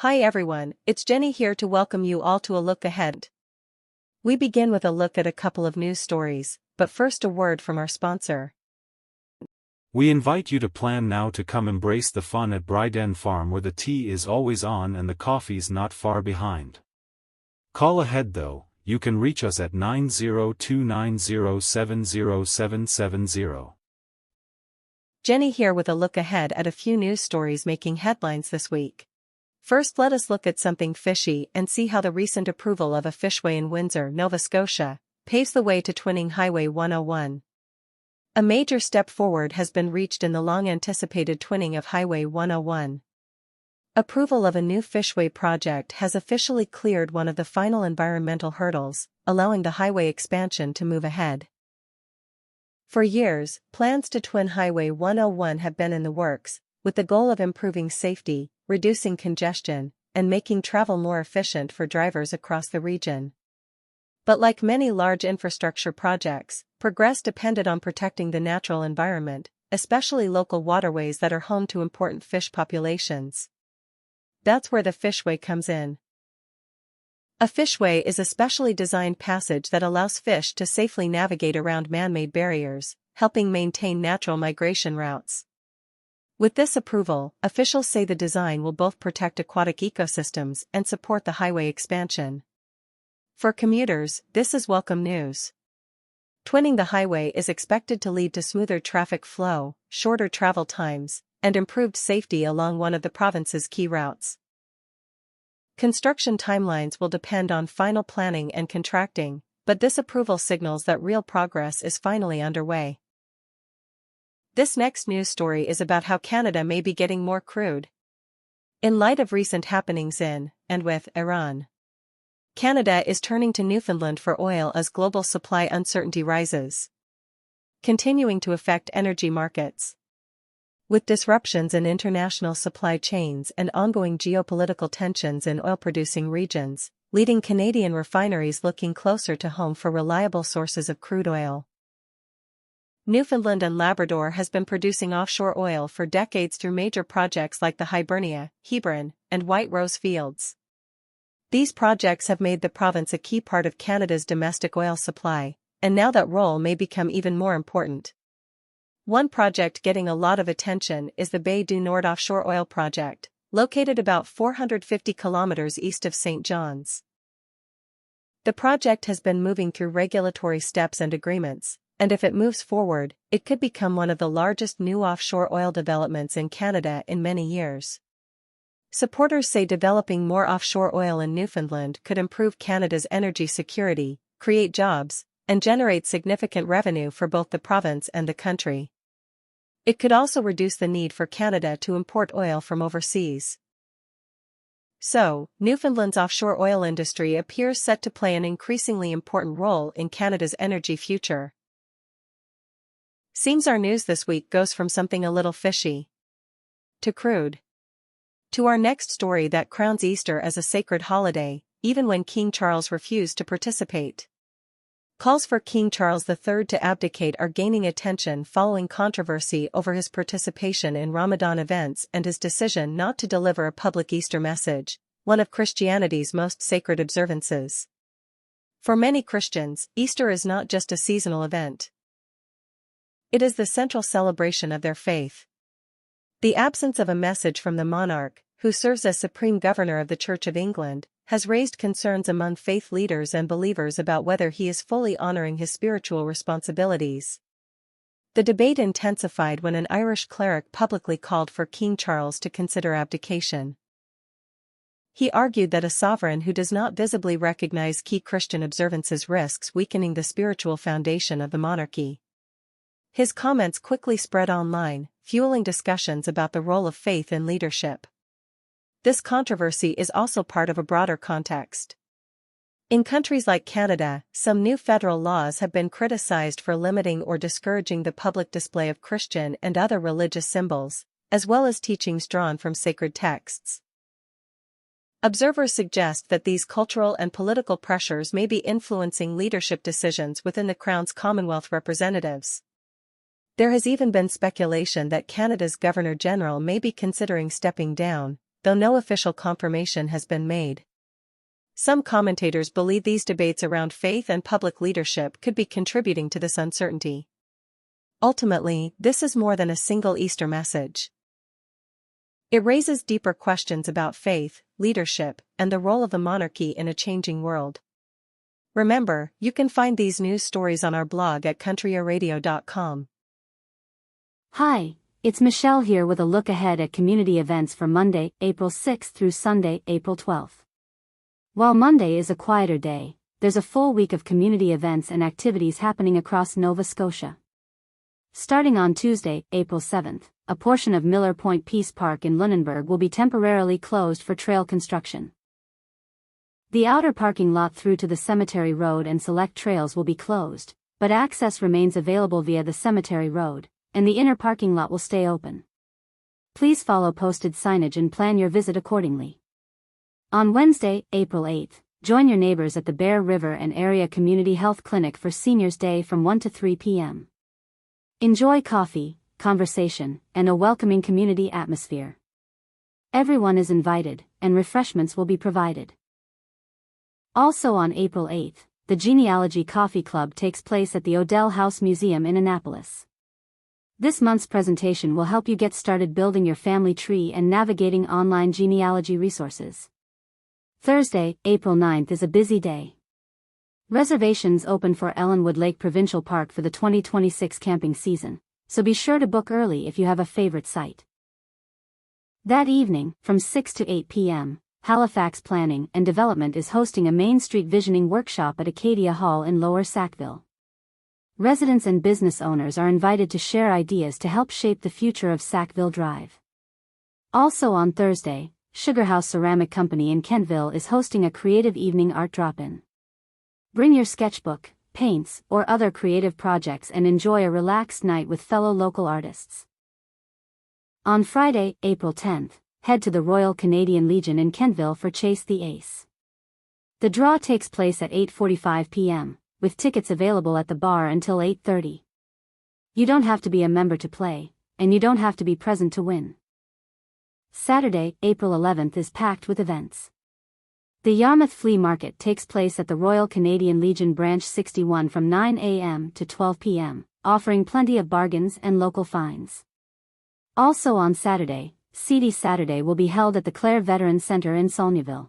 Hi everyone, it's Jenny here to welcome you all to a look ahead. We begin with a look at a couple of news stories, but first a word from our sponsor. We invite you to plan now to come embrace the fun at Bryden Farm, where the tea is always on and the coffee's not far behind. Call ahead though, you can reach us at 90290707770. Jenny here with a look ahead at a few news stories making headlines this week. First, let us look at something fishy and see how the recent approval of a fishway in Windsor, Nova Scotia, paves the way to twinning Highway 101. A major step forward has been reached in the long-anticipated twinning of Highway 101. Approval of a new fishway project has officially cleared one of the final environmental hurdles, allowing the highway expansion to move ahead. For years, plans to twin Highway 101 have been in the works, with the goal of improving safety, reducing congestion, and making travel more efficient for drivers across the region. But like many large infrastructure projects, progress depended on protecting the natural environment, especially local waterways that are home to important fish populations. That's where the fishway comes in. A fishway is a specially designed passage that allows fish to safely navigate around man-made barriers, helping maintain natural migration routes. With this approval, officials say the design will both protect aquatic ecosystems and support the highway expansion. For commuters, this is welcome news. Twinning the highway is expected to lead to smoother traffic flow, shorter travel times, and improved safety along one of the province's key routes. Construction timelines will depend on final planning and contracting, but this approval signals that real progress is finally underway. This next news story is about how Canada may be getting more crude. In light of recent happenings in, and with, Iran, Canada is turning to Newfoundland for oil as global supply uncertainty rises, continuing to affect energy markets. With disruptions in international supply chains and ongoing geopolitical tensions in oil-producing regions, leading Canadian refineries looking closer to home for reliable sources of crude oil. Newfoundland and Labrador has been producing offshore oil for decades through major projects like the Hibernia, Hebron, and White Rose fields. These projects have made the province a key part of Canada's domestic oil supply, and now that role may become even more important. One project getting a lot of attention is the Bay du Nord offshore oil project, located about 450 kilometers east of St. John's. The project has been moving through regulatory steps and agreements, and if it moves forward, it could become one of the largest new offshore oil developments in Canada in many years. Supporters say developing more offshore oil in Newfoundland could improve Canada's energy security, create jobs, and generate significant revenue for both the province and the country. It could also reduce the need for Canada to import oil from overseas. So, Newfoundland's offshore oil industry appears set to play an increasingly important role in Canada's energy future. Seems our news this week goes from something a little fishy to crude. To our next story that crowns Easter as a sacred holiday, even when King Charles refused to participate. Calls for King Charles III to abdicate are gaining attention following controversy over his participation in Ramadan events and his decision not to deliver a public Easter message, one of Christianity's most sacred observances. For many Christians, Easter is not just a seasonal event. It is the central celebration of their faith. The absence of a message from the monarch, who serves as Supreme Governor of the Church of England, has raised concerns among faith leaders and believers about whether he is fully honoring his spiritual responsibilities. The debate intensified when an Irish cleric publicly called for King Charles to consider abdication. He argued that a sovereign who does not visibly recognize key Christian observances risks weakening the spiritual foundation of the monarchy. His comments quickly spread online, fueling discussions about the role of faith in leadership. This controversy is also part of a broader context. In countries like Canada, some new federal laws have been criticized for limiting or discouraging the public display of Christian and other religious symbols, as well as teachings drawn from sacred texts. Observers suggest that these cultural and political pressures may be influencing leadership decisions within the Crown's Commonwealth representatives. There has even been speculation that Canada's Governor-General may be considering stepping down, though no official confirmation has been made. Some commentators believe these debates around faith and public leadership could be contributing to this uncertainty. Ultimately, this is more than a single Easter message. It raises deeper questions about faith, leadership, and the role of the monarchy in a changing world. Remember, you can find these news stories on our blog at countryaradio.com. Hi, it's Michelle here with a look ahead at community events for Monday, April 6th through Sunday, April 12th. While Monday is a quieter day, there's a full week of community events and activities happening across Nova Scotia. Starting on Tuesday, April 7th, a portion of Miller Point Peace Park in Lunenburg will be temporarily closed for trail construction. The outer parking lot through to the Cemetery Road and select trails will be closed, but access remains available via the Cemetery Road, and the inner parking lot will stay open. Please follow posted signage and plan your visit accordingly. On Wednesday, April 8th, join your neighbors at the Bear River and Area Community Health Clinic for Seniors Day from 1 to 3 p.m. Enjoy coffee, conversation, and a welcoming community atmosphere. Everyone is invited, and refreshments will be provided. Also on April 8th, the Genealogy Coffee Club takes place at the Odell House Museum in Annapolis. This month's presentation will help you get started building your family tree and navigating online genealogy resources. Thursday, April 9th is a busy day. Reservations open for Ellenwood Lake Provincial Park for the 2026 camping season, so be sure to book early if you have a favorite site. That evening, from 6 to 8 p.m., Halifax Planning and Development is hosting a Main Street Visioning workshop at Acadia Hall in Lower Sackville. Residents and business owners are invited to share ideas to help shape the future of Sackville Drive. Also on Thursday, Sugar House Ceramic Company in Kentville is hosting a creative evening art drop-in. Bring your sketchbook, paints, or other creative projects and enjoy a relaxed night with fellow local artists. On Friday, April 10th, head to the Royal Canadian Legion in Kentville for Chase the Ace. The draw takes place at 8:45 p.m., with tickets available at the bar until 8:30. You don't have to be a member to play, and you don't have to be present to win. Saturday, April 11th is packed with events. The Yarmouth Flea Market takes place at the Royal Canadian Legion Branch 61 from 9 a.m. to 12 p.m., offering plenty of bargains and local finds. Also on Saturday, Seedy Saturday will be held at the Clare Veterans Centre in Saulnieville.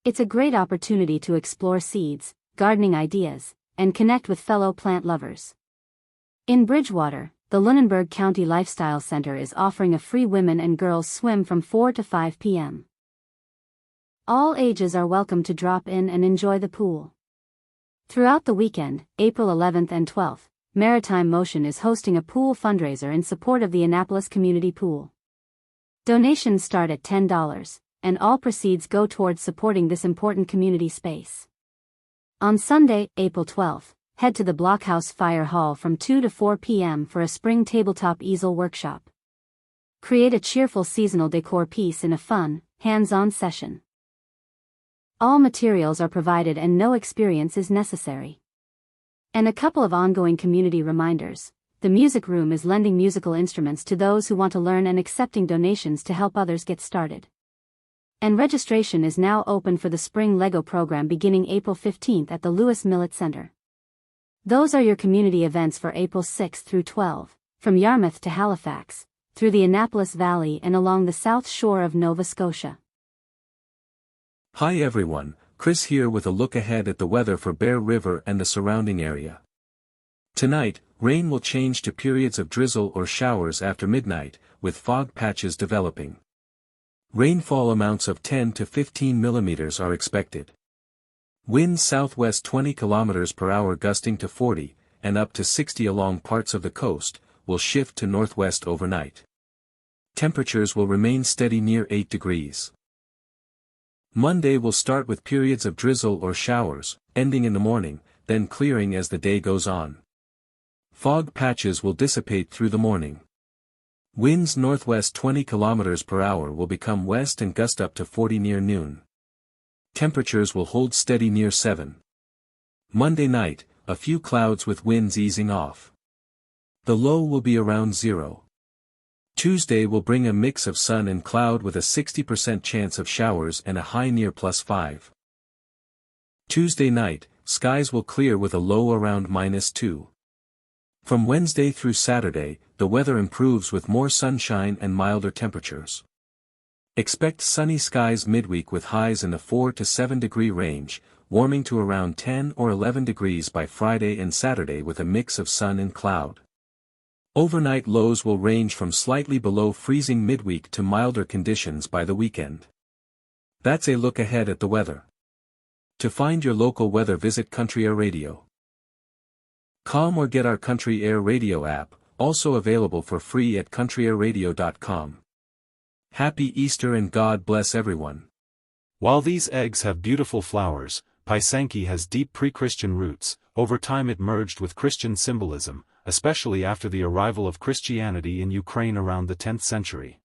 It's a great opportunity to explore seeds, gardening ideas, and connect with fellow plant lovers. In Bridgewater, the Lunenburg County Lifestyle Center is offering a free women and girls swim from 4 to 5 p.m. All ages are welcome to drop in and enjoy the pool. Throughout the weekend, April 11th and 12th, Maritime Motion is hosting a pool fundraiser in support of the Annapolis Community Pool. Donations start at $10, and all proceeds go towards supporting this important community space. On Sunday, April 12th, head to the Blockhouse Fire Hall from 2 to 4 p.m. for a spring tabletop easel workshop. Create a cheerful seasonal decor piece in a fun, hands-on session. All materials are provided and no experience is necessary. And a couple of ongoing community reminders. The music room is lending musical instruments to those who want to learn and accepting donations to help others get started. And registration is now open for the Spring Lego program beginning April 15th at the Lewis Millet Center. Those are your community events for April 6th through 12, from Yarmouth to Halifax, through the Annapolis Valley and along the south shore of Nova Scotia. Hi everyone, Chris here with a look ahead at the weather for Bear River and the surrounding area. Tonight, rain will change to periods of drizzle or showers after midnight, with fog patches developing. Rainfall amounts of 10 to 15 millimeters are expected. Winds southwest 20 km per hour gusting to 40, and up to 60 along parts of the coast, will shift to northwest overnight. Temperatures will remain steady near 8 degrees. Monday will start with periods of drizzle or showers, ending in the morning, then clearing as the day goes on. Fog patches will dissipate through the morning. Winds northwest 20 km per hour will become west and gust up to 40 near noon. Temperatures will hold steady near 7. Monday night, a few clouds with winds easing off. The low will be around 0. Tuesday will bring a mix of sun and cloud with a 60% chance of showers and a high near +5. Tuesday night, skies will clear with a low around -2. From Wednesday through Saturday, the weather improves with more sunshine and milder temperatures. Expect sunny skies midweek with highs in the 4 to 7 degree range, warming to around 10 or 11 degrees by Friday and Saturday with a mix of sun and cloud. Overnight lows will range from slightly below freezing midweek to milder conditions by the weekend. That's a look ahead at the weather. To find your local weather, visit Country Air Radio. Com or get our Country Air Radio app, also available for free at countryairradio.com. Happy Easter and God bless everyone. While these eggs have beautiful flowers, Pysanky has deep pre-Christian roots. Over time it merged with Christian symbolism, especially after the arrival of Christianity in Ukraine around the 10th century.